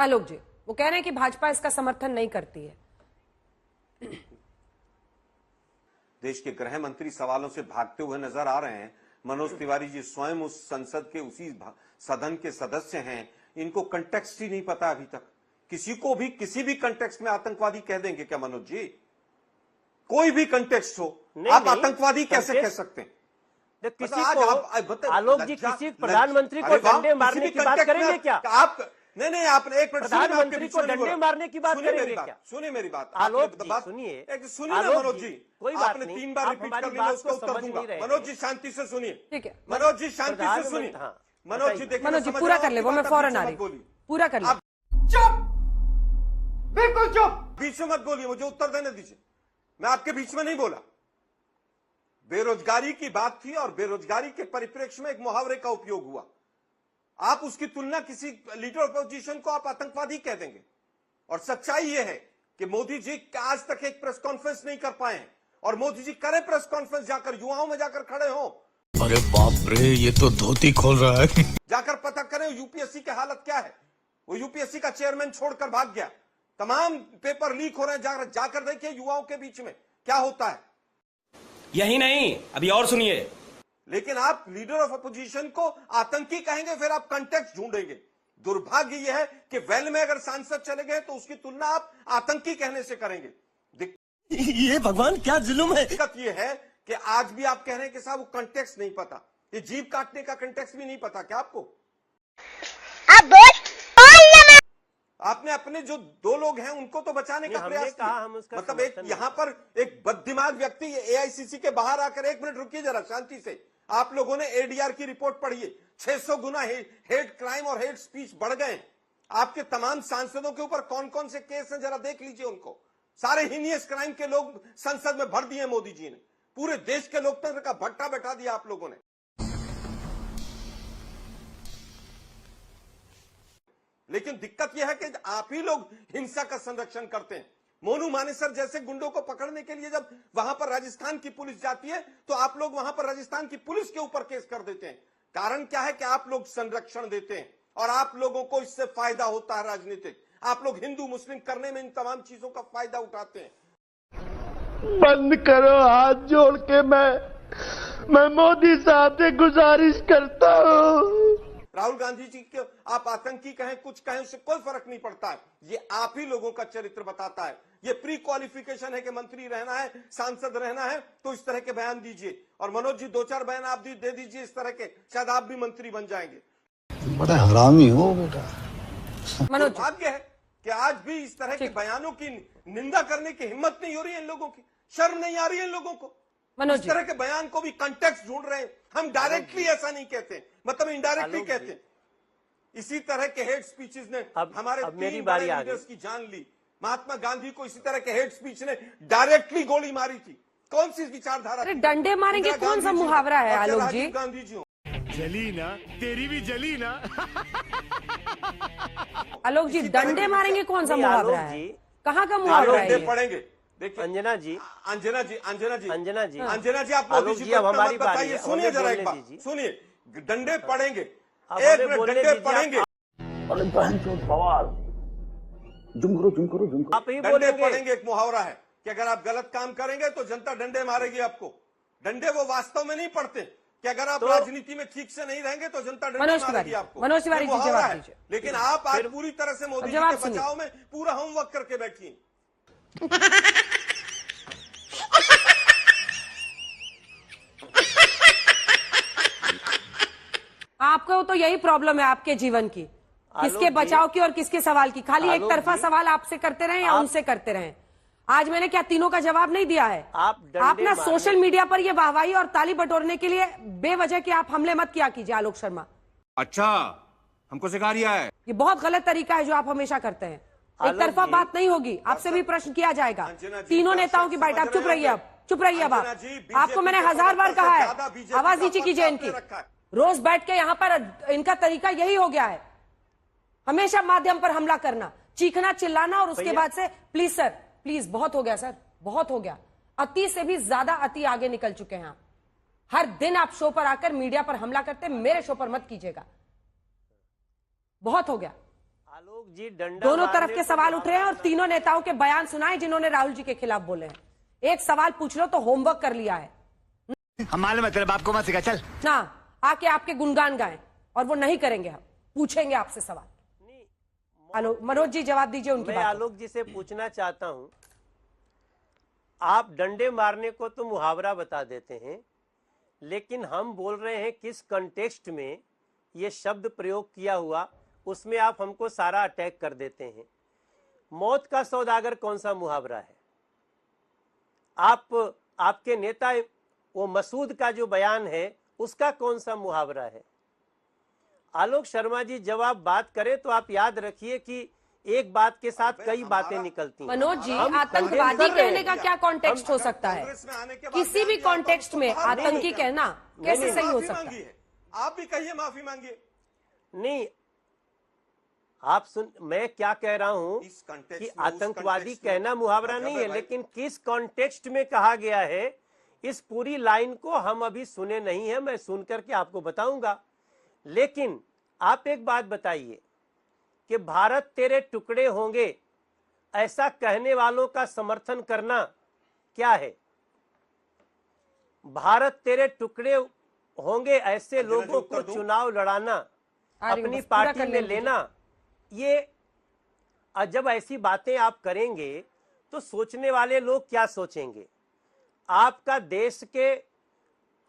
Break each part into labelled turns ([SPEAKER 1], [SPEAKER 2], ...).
[SPEAKER 1] आलोक जी, वो कह रहे हैं कि भाजपा इसका समर्थन नहीं करती है।
[SPEAKER 2] देश के गृह मंत्री सवालों से भागते हुए नजर आ रहे हैं। मनोज तिवारी जी स्वयं उस संसद के उसी सदन के सदस्य हैं। इनको कंटेक्स्ट ही नहीं पता अभी तक। किसी को भी किसी भी कंटेक्स्ट में आतंकवादी कह देंगे क्या मनोज जी? कोई भी कंटेक्स्ट हो, आप आतंकवादी कैसे कह सकते हैं?
[SPEAKER 3] किसी को आलोक जी किसी प्रधानमंत्री को डंडे मारने की बात करेंगे क्या?
[SPEAKER 2] आप नहीं आपने एक मिनट
[SPEAKER 3] प्रधानमंत्री को डंडे मारने की बात करेंगे क्या?
[SPEAKER 2] सुनिए मेरी बात,
[SPEAKER 3] आलोक जी सुनिए
[SPEAKER 2] ना मनोज जी,
[SPEAKER 3] कोई बात
[SPEAKER 2] आपने
[SPEAKER 3] नहीं,
[SPEAKER 2] 3 बार रिपीट कर लिया, उसका उत्तर दूंगा। मनोज जी शांति से सुनिए,
[SPEAKER 1] ठीक है
[SPEAKER 2] मनोज जी शांति से सुनिए। मनोज जी देखिए,
[SPEAKER 1] मनोज जी पूरा कर ले, वो मैं फौरन आ रही, पूरा कर ले।
[SPEAKER 2] चुप, बिल्कुल चुप, बीच में मत बोलिए, मुझे उत्तर देने दीजिए। मैं आपके बीच में नहीं बोला। बेरोजगारी की बात थी और बेरोजगारी के परिप्रेक्ष्य में एक मुहावरे का उपयोग हुआ। आप उसकी तुलना किसी लीडर अपोजिशन को आप आतंकवादी कह देंगे। और सच्चाई यह है कि मोदी जी आज तक एक प्रेस कॉन्फ्रेंस नहीं कर पाए हैं, और मोदी जी करें प्रेस कॉन्फ्रेंस, जाकर युवाओं में जाकर खड़े हो।
[SPEAKER 4] अरे बाप रे, ये तो धोती खोल रहा है।
[SPEAKER 2] जाकर पता करें यूपीएससी की हालत क्या है। वो यूपीएससी का चेयरमैन छोड़कर भाग गया, तमाम पेपर लीक हो रहे हैं। जाकर देखिए युवाओं के बीच में क्या होता है।
[SPEAKER 5] यही नहीं, अभी और सुनिए।
[SPEAKER 2] लेकिन आप लीडर ऑफ अपोजिशन को आतंकी कहेंगे, फिर आप कंटेक्स्ट ढूंढेंगे। दुर्भाग्य यह है कि वेल में अगर सांसद चले गए तो उसकी तुलना आप आतंकी कहने से करेंगे।
[SPEAKER 3] ये भगवान क्या जुल्म है।
[SPEAKER 2] दिक्कत यह है कि आज भी आप कह रहे हैं कि साहब वो कंटेक्स्ट नहीं पता। ये जीभ काटने का कंटेक्स्ट भी नहीं पता क्या आपको? आपने अपने जो 2 लोग हैं उनको तो बचाने का प्रयास किया। मतलब एक यहाँ पर एक बददिमाग व्यक्ति एआईसीसी के बाहर आकर, 1 मिनट रुकिए जरा शांति से, आप लोगों ने एडीआर की रिपोर्ट पढ़ी है। 600 गुना हेट क्राइम और हेट स्पीच बढ़ गए। आपके तमाम सांसदों के ऊपर कौन कौन से केस हैं जरा देख लीजिए उनको। सारे हीनियस क्राइम के लोग संसद में भर दिए मोदी जी ने। पूरे देश के लोकतंत्र का भट्टा बैठा दिया आप लोगों ने। लेकिन दिक्कत यह है कि आप ही लोग हिंसा का संरक्षण करते हैं। मोनू मानेसर जैसे गुंडों को पकड़ने के लिए जब वहां पर राजस्थान की पुलिस जाती है तो आप लोग वहां पर राजस्थान की पुलिस के ऊपर केस कर देते हैं। कारण क्या है कि आप लोग संरक्षण देते हैं और आप लोगों को इससे फायदा होता है राजनीतिक। आप लोग हिंदू मुस्लिम करने में इन तमाम चीजों का फायदा उठाते हैं।
[SPEAKER 6] बंद करो, हाथ जोड़ के मैं मोदी साहब से गुजारिश करता हूँ।
[SPEAKER 2] राहुल गांधी जी के आप आतंकी कहें, कुछ कहें, उससे कोई फर्क नहीं पड़ता है। ये आप ही लोगों का चरित्र बताता है। ये प्री क्वालिफिकेशन है कि मंत्री रहना है, सांसद रहना है तो इस तरह के बयान दीजिए। और मनोज जी 2-4 बयान आप दे दीजिए इस तरह के, शायद आप भी मंत्री बन जाएंगे।
[SPEAKER 6] बड़ा हरामी हो बेटा।
[SPEAKER 1] मनोज,
[SPEAKER 2] भाग्य है कि आज भी इस तरह के बयानों की निंदा करने की हिम्मत नहीं हो रही है इन लोगों की। शर्म नहीं आ रही है इन लोगों को।
[SPEAKER 1] मनोज
[SPEAKER 2] इस तरह के बयान को भी कंटेक्स्ट ढूंढ रहे हैं। हम डायरेक्टली ऐसा नहीं कहते, मतलब इनडायरेक्टली कहते हैं। इसी तरह के हेट स्पीचेस ने हमारे 3 बड़े लीडर्स की जान ली। महात्मा गांधी को इसी तरह के हेट स्पीच ने डायरेक्टली गोली मारी थी। कौन सी विचारधारा?
[SPEAKER 1] अरे डंडे मारेंगे कौन सा मुहावरा है आलोक जी?
[SPEAKER 2] गांधी जी
[SPEAKER 6] जली ना, तेरी भी जली ना।
[SPEAKER 1] आलोक जी डंडे मारेंगे कौन सा मुहावरा है? कहाँ का मुहावरा है?
[SPEAKER 2] पढ़ेंगे देखिए।
[SPEAKER 3] अंजना जी
[SPEAKER 2] आप मोदी जी को
[SPEAKER 3] हमारी
[SPEAKER 2] बताइए। सुनिए जरा एक बात, सुनिए। डंडे पड़ेंगे, 1 मिनट, डंडे पड़ेंगे।
[SPEAKER 3] आप ही
[SPEAKER 2] डंडे पड़ेंगे एक मुहावरा है कि अगर आप गलत काम करेंगे तो जनता डंडे मारेगी आपको। डंडे वो वास्तव में नहीं पड़ते कि अगर आप राजनीति में ठीक से नहीं रहेंगे तो जनता डंडे मारेगी आपको।
[SPEAKER 1] मनोज तिवारी जी जवाब दीजिए।
[SPEAKER 2] लेकिन आप आज पूरी तरह से मोदी जी के बचाव में पूरा होमवर्क करके बैठिए।
[SPEAKER 1] आपको तो यही प्रॉब्लम है आपके जीवन की, किसके बचाव की और किसके सवाल की। खाली एक तरफा सवाल आपसे करते रहें या उनसे करते रहें। आज मैंने क्या तीनों का जवाब नहीं दिया है? आप ना सोशल मीडिया पर ये वाहवाही और ताली बटोरने के लिए बेवजह के आप हमले मत किया कीजिए आलोक शर्मा।
[SPEAKER 5] अच्छा, हमको सिखा रिया है।
[SPEAKER 1] ये बहुत गलत तरीका है जो आप हमेशा करते हैं। एक तरफा बात नहीं होगी, आपसे भी प्रश्न किया जाएगा। तीनों नेताओं की बाइट। आप चुप रहिए, अब चुप रहिए। अब आपको मैंने 1000 बार कहा है आवाज नीचे कीजिए इनकी। रोज बैठ के यहाँ पर इनका तरीका यही हो गया है, हमेशा माध्यम पर हमला करना, चीखना, चिल्लाना और उसके बाद से प्लीज सर, प्लीज बहुत हो गया सर, बहुत हो गया। अति से भी ज्यादा अति आगे निकल चुके हैं आप। हर दिन आप शो पर आकर मीडिया पर हमला करते, मेरे शो पर मत कीजिएगा, बहुत हो गया।
[SPEAKER 3] आलोक जी डंडा
[SPEAKER 1] दोनों तरफ
[SPEAKER 3] मारने
[SPEAKER 1] के
[SPEAKER 3] को
[SPEAKER 1] सवाल उठ रहे हैं और तीनों नेताओं के बयान सुनाए जिन्होंने राहुल जी के खिलाफ बोले हैं। एक सवाल पूछ लो तो होमवर्क कर लिया है
[SPEAKER 7] हम मालूम है तेरे बाप को मत सिखा, चल
[SPEAKER 1] ना, आके आपके गुणगान गाएं, और वो नहीं करेंगे। हम पूछेंगे आपसे सवाल। आलोक, मनोज जी जवाब दीजिए उनकी
[SPEAKER 3] मैं
[SPEAKER 1] बात।
[SPEAKER 3] आलोक जी से पूछना चाहता हूं, आप डंडे मारने को तो मुहावरा बता देते हैं, लेकिन हम बोल रहे हैं किस कंटेक्स्ट में ये शब्द प्रयोग किया हुआ, उसमें आप हमको सारा अटैक कर देते हैं। मौत का सौदागर कौन सा मुहावरा है? आपके नेता वो मसूद का जो बयान है उसका कौन सा मुहावरा है? आलोक शर्मा जी जब आप बात करें तो आप याद रखिए कि एक बात के साथ कई बातें निकलती हैं।
[SPEAKER 1] मनोज जी,
[SPEAKER 3] हम
[SPEAKER 1] आतंकवादी
[SPEAKER 3] कंडेम कर रहे
[SPEAKER 1] कहने
[SPEAKER 3] हैं।
[SPEAKER 1] का क्या कॉन्टेक्स्ट हो सकता है?
[SPEAKER 2] कांग्रेस में आने के बाद
[SPEAKER 1] किसी भी
[SPEAKER 2] बयान दिया
[SPEAKER 1] कॉन्टेक्स्ट
[SPEAKER 2] तो
[SPEAKER 1] में
[SPEAKER 2] उसको तो
[SPEAKER 1] आतंकी कहना कैसे सही हो
[SPEAKER 2] माफी
[SPEAKER 1] सकता
[SPEAKER 2] मांगी
[SPEAKER 1] है?
[SPEAKER 2] है। आप भी कहिए माफी मांगिए।
[SPEAKER 3] नहीं, आप सुन, मैं क्या कह रहा हूं
[SPEAKER 2] इस context
[SPEAKER 3] कि
[SPEAKER 2] में, उस
[SPEAKER 3] आतंकवादी
[SPEAKER 2] context में
[SPEAKER 3] कहना मुहावरा
[SPEAKER 2] मतलब
[SPEAKER 3] नहीं
[SPEAKER 2] है
[SPEAKER 3] है,
[SPEAKER 2] भाई।
[SPEAKER 3] लेकिन किस कॉन्टेक्स्ट में कहा गया है इस पूरी लाइन को हम अभी सुने नहीं है, मैं सुन करके आपको बताऊंगा। लेकिन आप एक बात बताइए कि भारत तेरे टुकड़े होंगे ऐसा कहने वालों का समर्थन करना क्या है? भारत तेरे टुकड़े होंगे ऐसे लोगों को चुनाव लड़ाना, अपनी पार्टी में लेना, ये जब ऐसी बातें आप करेंगे तो सोचने वाले लोग क्या सोचेंगे? आपका देश के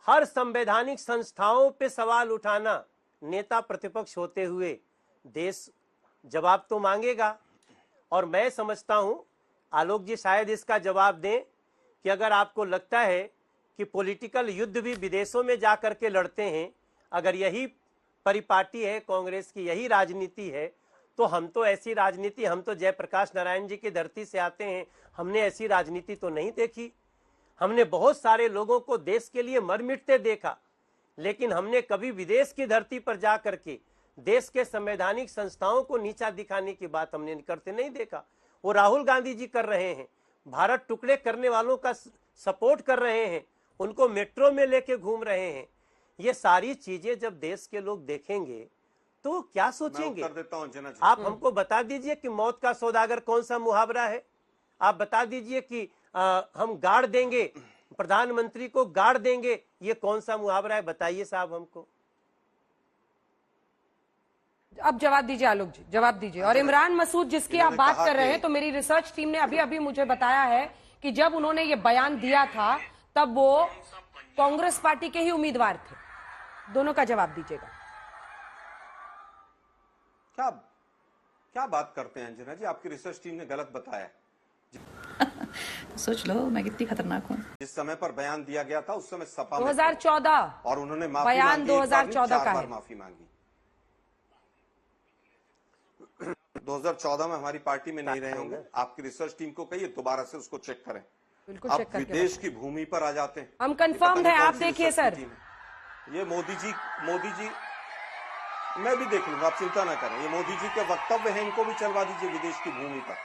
[SPEAKER 3] हर संवैधानिक संस्थाओं पे सवाल उठाना, नेता प्रतिपक्ष होते हुए देश जवाब तो मांगेगा। और मैं समझता हूं आलोक जी शायद इसका जवाब दें कि अगर आपको लगता है कि पॉलिटिकल युद्ध भी विदेशों में जाकर के लड़ते हैं, अगर यही परिपाटी है कांग्रेस की, यही राजनीति है, तो हम तो ऐसी राजनीति, हम तो जयप्रकाश नारायण जी की धरती से आते हैं, हमने ऐसी राजनीति तो नहीं देखी। हमने बहुत सारे लोगों को देश के लिए मर मिटते देखा, लेकिन हमने कभी विदेश की धरती पर जा करके देश के संवैधानिक संस्थाओं को नीचा दिखाने की बात हमने करते नहीं देखा। वो राहुल गांधी जी कर रहे हैं, भारत टुकड़े करने वालों का सपोर्ट कर रहे हैं, उनको मेट्रो में लेके घूम रहे हैं। ये सारी चीजें जब देश के लोग देखेंगे तो क्या सोचेंगे? आप हमको बता दीजिए कि मौत का सौदागर कौन सा मुहावरा है? आप बता दीजिए कि हम गाड़ देंगे, प्रधानमंत्री को गाड़ देंगे, ये कौन सा मुहावरा है? बताइए साहब हमको।
[SPEAKER 1] अब जवाब दीजिए आलोक जी, जवाब दीजिए। और इमरान मसूद जिसकी आप बात कर रहे हैं, तो मेरी रिसर्च टीम ने अभी अभी मुझे बताया है कि जब उन्होंने ये बयान दिया था तब वो कांग्रेस पार्टी के ही उम्मीदवार थे। दोनों का जवाब दीजिएगा।
[SPEAKER 2] क्या बात करते हैं अंजना जी? आपकी रिसर्च टीम ने गलत बताया।
[SPEAKER 8] सोच लो मैं कितनी खतरनाक हूँ।
[SPEAKER 2] जिस समय पर बयान दिया गया था उस समय सपा
[SPEAKER 1] 2014
[SPEAKER 2] और उन्होंने माफी
[SPEAKER 1] बयान
[SPEAKER 2] मांगी,
[SPEAKER 1] 2014 का है।
[SPEAKER 2] माफी मांगी। 2014 में हमारी पार्टी में नहीं रहे होंगे। आपकी रिसर्च टीम को कहिए दोबारा से उसको चेक करें।
[SPEAKER 1] बिल्कुल
[SPEAKER 2] अब
[SPEAKER 1] चेक करके
[SPEAKER 2] विदेश की भूमि पर आ जाते हैं।
[SPEAKER 1] हम कंफर्म्ड हैं, आप देखिए सर।
[SPEAKER 2] ये मोदी जी मैं भी देख लूंगा, आप चिंता ना करें। ये मोदी जी के वक्तव्य हैं, इनको भी चलवा दीजिए विदेश की भूमि पर।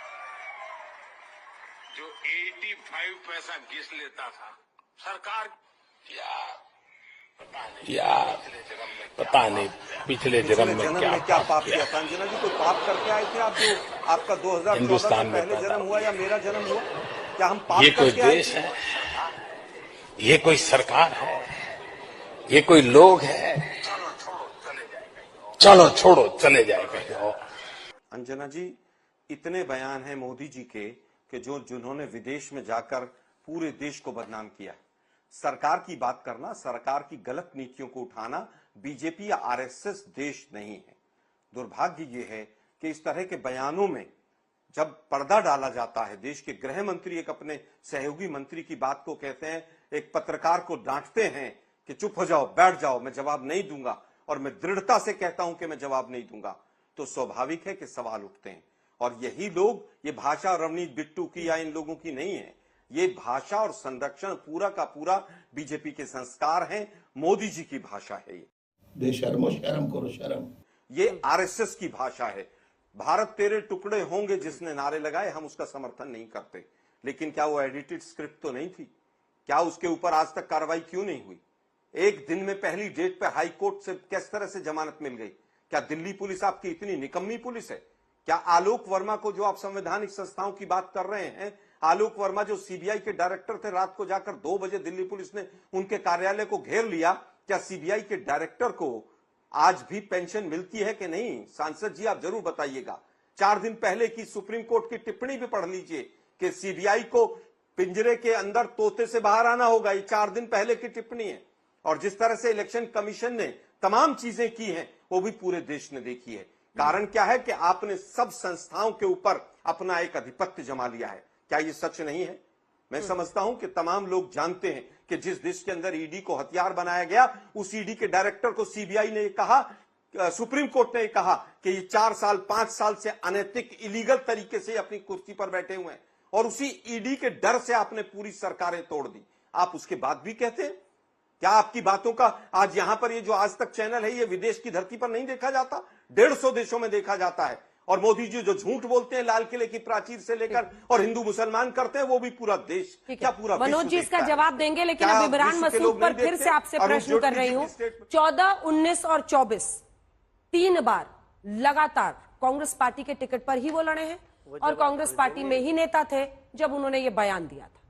[SPEAKER 9] जो 85 पैसा घिस लेता था सरकार, पता नहीं पिछले जन्म में
[SPEAKER 2] क्या पाप किया था? अंजना जी कोई पाप करके आए थे आप? जो आपका 2014 में पहले जन्म हुआ या मेरा जन्म हुआ, क्या हम पाप
[SPEAKER 9] ये कोई
[SPEAKER 2] करके आए
[SPEAKER 9] देश
[SPEAKER 2] थे?
[SPEAKER 9] है, ये कोई सरकार है, ये कोई लोग है? चलो छोड़ो चले जाए कहीं और।
[SPEAKER 2] अंजना जी, इतने बयान हैं मोदी जी के कि जिन्होंने विदेश में जाकर पूरे देश को बदनाम किया। सरकार की बात करना, सरकार की गलत नीतियों को उठाना बीजेपी या आरएसएस देश नहीं है। दुर्भाग्य ये है कि इस तरह के बयानों में जब पर्दा डाला जाता है, देश के गृह मंत्री एक अपने सहयोगी मंत्री की बात को कहते हैं, एक पत्रकार को डांटते हैं कि चुप हो जाओ, बैठ जाओ, मैं जवाब नहीं दूंगा, और मैं दृढ़ता से कहता हूं कि मैं जवाब नहीं दूंगा, तो स्वाभाविक है कि सवाल उठते हैं। और यही लोग, ये भाषा रवनीत बिट्टू की या इन लोगों की नहीं है, ये भाषा और संरक्षण पूरा का पूरा बीजेपी के संस्कार हैं, मोदी जी की भाषा है। ये
[SPEAKER 6] बेशर्मो शर्म करो शर्म।
[SPEAKER 2] ये आरएसएस की भाषा है। भारत तेरे टुकड़े होंगे जिसने नारे लगाए, हम उसका समर्थन नहीं करते, लेकिन क्या वो एडिटेड स्क्रिप्ट तो नहीं थी? क्या उसके ऊपर आज तक कार्रवाई क्यों नहीं हुई? एक दिन में पहली डेट पे हाई कोर्ट से किस तरह से जमानत मिल गई? क्या दिल्ली पुलिस आपकी इतनी निकम्मी पुलिस है? क्या आलोक वर्मा को, जो आप संवैधानिक संस्थाओं की बात कर रहे हैं, आलोक वर्मा जो सीबीआई के डायरेक्टर थे, रात को जाकर 2 बजे दिल्ली पुलिस ने उनके कार्यालय को घेर लिया, क्या सीबीआई के डायरेक्टर को आज भी पेंशन मिलती है कि नहीं? सांसद जी आप जरूर बताइएगा। 4 दिन पहले की सुप्रीम कोर्ट की टिप्पणी भी पढ़ लीजिए कि सीबीआई को पिंजरे के अंदर तोते से बाहर आना होगा। ये 4 दिन पहले की टिप्पणी है। और जिस तरह से इलेक्शन कमीशन ने तमाम चीजें की हैं वो भी पूरे देश ने देखी है। कारण क्या है कि आपने सब संस्थाओं के ऊपर अपना एक आधिपत्य जमा लिया है। क्या ये सच नहीं है? मैं समझता हूं कि तमाम लोग जानते हैं कि जिस देश के अंदर ईडी को हथियार बनाया गया, उस ईडी के डायरेक्टर को सीबीआई ने कहा, सुप्रीम कोर्ट ने कहा कि ये 4 साल 5 साल से अनैतिक इलीगल तरीके से अपनी कुर्सी पर बैठे हुए हैं, और उसी ईडी के डर से आपने पूरी सरकारें तोड़ दी। आप उसके बाद भी कहते हैं? क्या आपकी बातों का आज यहां पर ये जो आज तक चैनल है, ये विदेश की धरती पर नहीं देखा जाता? 150 देशों में देखा जाता है। और मोदी जी जो झूठ बोलते हैं लाल किले की प्राचीर से लेकर और हिंदु मुसलमान करते हैं, वो भी पूरा देश, क्या पूरा
[SPEAKER 1] मनोज जी इसका जवाब देंगे, लेकिन अब इमरान मसूद पर फिर से आपसे प्रश्न कर रही हूं। 14, 19 और 24 3 बार लगातार कांग्रेस पार्टी के टिकट पर ही वो लड़े हैं, और कांग्रेस पार्टी में ही नेता थे जब उन्होंने ये बयान दिया था।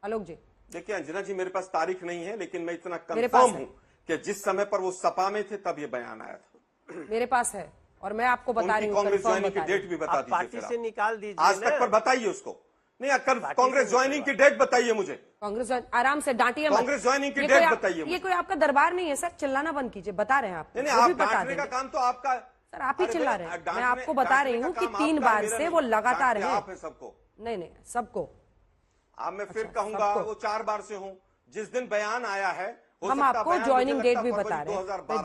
[SPEAKER 1] आलोक जी
[SPEAKER 2] देखिए, अंजना जी मेरे पास तारीख नहीं है, लेकिन मैं इतना कंफर्म हूं कि जिस समय पर वो सपा में थे तब ये बयान आया था।
[SPEAKER 1] मेरे पास है और मैं आपको बता रही हूँ।
[SPEAKER 2] कांग्रेस ज्वाइनिंग की डेट भी बता दीजिए।
[SPEAKER 3] पार्टी से निकाल दीजिए
[SPEAKER 2] आज तक पर बताइए उसको। नहीं, कांग्रेस ज्वाइनिंग की डेट बताइए मुझे।
[SPEAKER 1] कांग्रेस आराम से डांटिए मत।
[SPEAKER 2] कांग्रेस ज्वाइनिंग की डेट बताइए।
[SPEAKER 1] ये कोई आपका दरबार नहीं है सर, चिल्लाना बंद कीजिए। बता रहे हैं आप।
[SPEAKER 2] नहीं, आप डांटने का काम तो आपका
[SPEAKER 1] सर, आप ही चिल्ला रहे हैं। मैं आपको बता रही हूँ कि 3 बार से वो लगातार है।
[SPEAKER 2] सबको
[SPEAKER 1] नहीं सबको।
[SPEAKER 2] अब मैं फिर कहूंगा वो 4 बार से हूँ। जिस दिन बयान आया है,
[SPEAKER 1] हम आपको ज्वाइनिंग डेट भी बता रहे हैं। मैं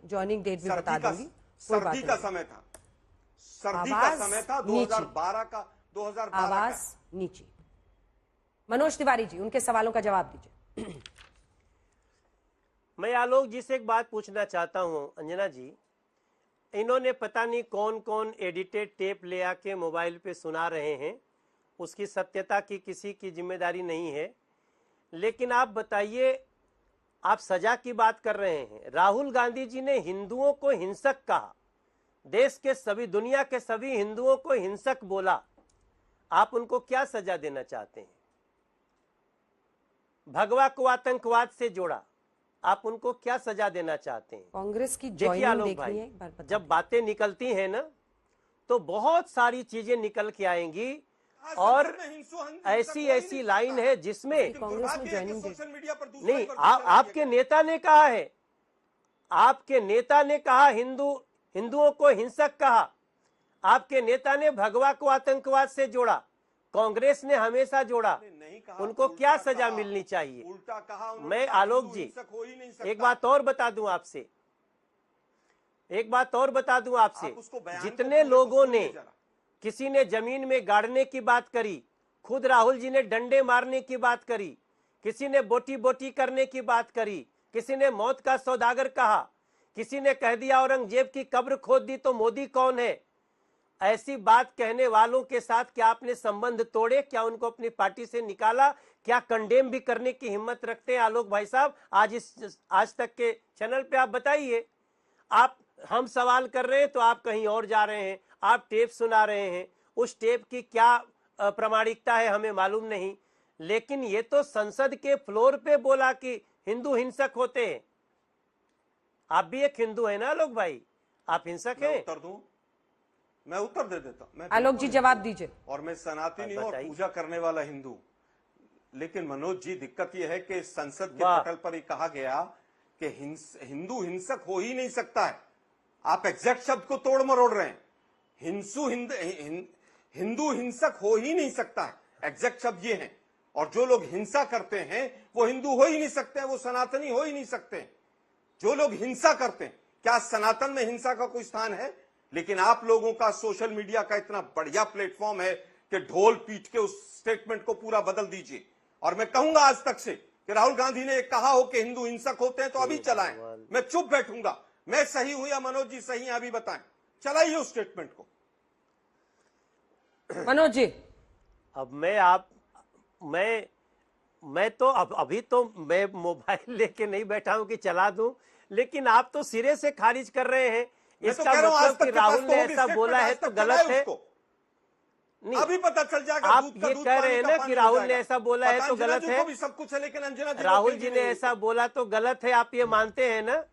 [SPEAKER 1] ज्वाइनिंग डेट भी बता दूंगी।
[SPEAKER 2] सर्दी का समय था, सर्दी का समय था 2012 का। 2012
[SPEAKER 1] आवाज नीचे। मनोज तिवारी जी, उनके सवालों का जवाब दीजिए।
[SPEAKER 3] मैं आलोक जी से एक बात पूछना चाहता हूं। अंजना जी, इन्होंने पता नहीं कौन कौन एडिटेड टेप ले आके मोबाइल पे सुना रहे हैं, उसकी सत्यता की किसी की जिम्मेदारी नहीं है। लेकिन आप बताइए, आप सजा की बात कर रहे हैं। राहुल गांधी जी ने हिंदुओं को हिंसक कहा, देश के सभी, दुनिया के सभी हिंदुओं को हिंसक बोला। आप उनको क्या सजा देना चाहते हैं? भगवा को आतंकवाद से जोड़ा, आप उनको क्या सजा देना चाहते हैं?
[SPEAKER 1] कांग्रेस की
[SPEAKER 3] देखिए आलोक भाई, जब बातें निकलती हैं ना, तो बहुत सारी चीजें निकल के आएंगी, और ऐसी ऐसी लाइन है जिसमें
[SPEAKER 1] कांग्रेस में ज्वाइनिंग
[SPEAKER 3] नहीं, आपके नेता ने कहा है, आपके नेता ने कहा हिंदुओं को हिंसक कहा, आपके नेता ने भगवा को आतंकवाद से जोड़ा, कांग्रेस ने हमेशा जोड़ा। उनको क्या सजा मिलनी चाहिए?
[SPEAKER 2] उल्टा कहा।
[SPEAKER 3] मैं आलोक जी एक बात और बता दूं आपसे, जितने लोगों ने, किसी ने जमीन में गाड़ने की बात करी, खुद राहुल जी ने डंडे मारने की बात करी, किसी ने बोटी बोटी करने की बात करी, किसी ने मौत का सौदागर कहा, किसी ने कह दिया औरंगजेब की कब्र खोद दी तो मोदी कौन है। ऐसी बात कहने वालों के साथ क्या आपने संबंध तोड़े? क्या उनको अपनी पार्टी से निकाला? क्या कंडेम भी करने की हिम्मत रखते हैं आलोक भाई साहब? आज तक के चैनल पे आप बताइए। आप, हम सवाल कर रहे हैं तो आप कहीं और जा रहे हैं, आप टेप सुना रहे हैं। उस टेप की क्या प्रामाणिकता है हमें मालूम नहीं, लेकिन ये तो संसद के फ्लोर पे बोला कि हिंदू हिंसक होते हैं। आप भी एक हिंदू है ना आलोक भाई, आप हिंसक हैं?
[SPEAKER 2] उत्तर दूं? मैं उत्तर दे देता हूं।
[SPEAKER 1] आलोक जी जवाब दीजिए।
[SPEAKER 2] और मैं सनातनी हूं और पूजा करने वाला हिंदू। लेकिन मनोज जी, दिक्कत यह है कि संसद के पटल पर कहा गया कि हिंदू हिंसक हो ही नहीं सकता है। आप एग्जैक्ट शब्द को तोड़ मरोड़ रहे हैं। हिंदू हिंसक हो ही नहीं सकता है, एग्जैक्ट शब्द ये है। और जो लोग हिंसा करते हैं वो हिंदू हो ही नहीं सकते हैं, वो सनातनी हो ही नहीं सकते हैं। जो लोग हिंसा करते हैं, क्या सनातन में हिंसा का कोई स्थान है? लेकिन आप लोगों का सोशल मीडिया का इतना बढ़िया प्लेटफॉर्म है कि ढोल पीट के उस स्टेटमेंट को पूरा बदल दीजिए। और मैं कहूंगा आज तक से कि राहुल गांधी ने कहा हो कि हिंदू हिंसक होते हैं तो अभी चलाएं। मैं चुप बैठूंगा। मैं सही हूं या मनोज जी सही हैं, अभी बताएं। चलाइए उस स्टेटमेंट को।
[SPEAKER 1] मनोज जी,
[SPEAKER 3] अब मैं तो अभी तो मैं मोबाइल लेके नहीं बैठा हूं कि चला दूं, लेकिन आप तो सिरे से खारिज कर रहे हैं। इसका मतलब कि राहुल ने ऐसा बोला है तो गलत है। नहीं,
[SPEAKER 2] अभी पता चल जाएगा।
[SPEAKER 3] आप ये कह रहे हैं ना कि राहुल ने ऐसा बोला है तो गलत है।
[SPEAKER 2] सब कुछ है, लेकिन अंजना जी
[SPEAKER 3] राहुल जी ने ऐसा बोला तो गलत है, आप ये मानते हैं ना?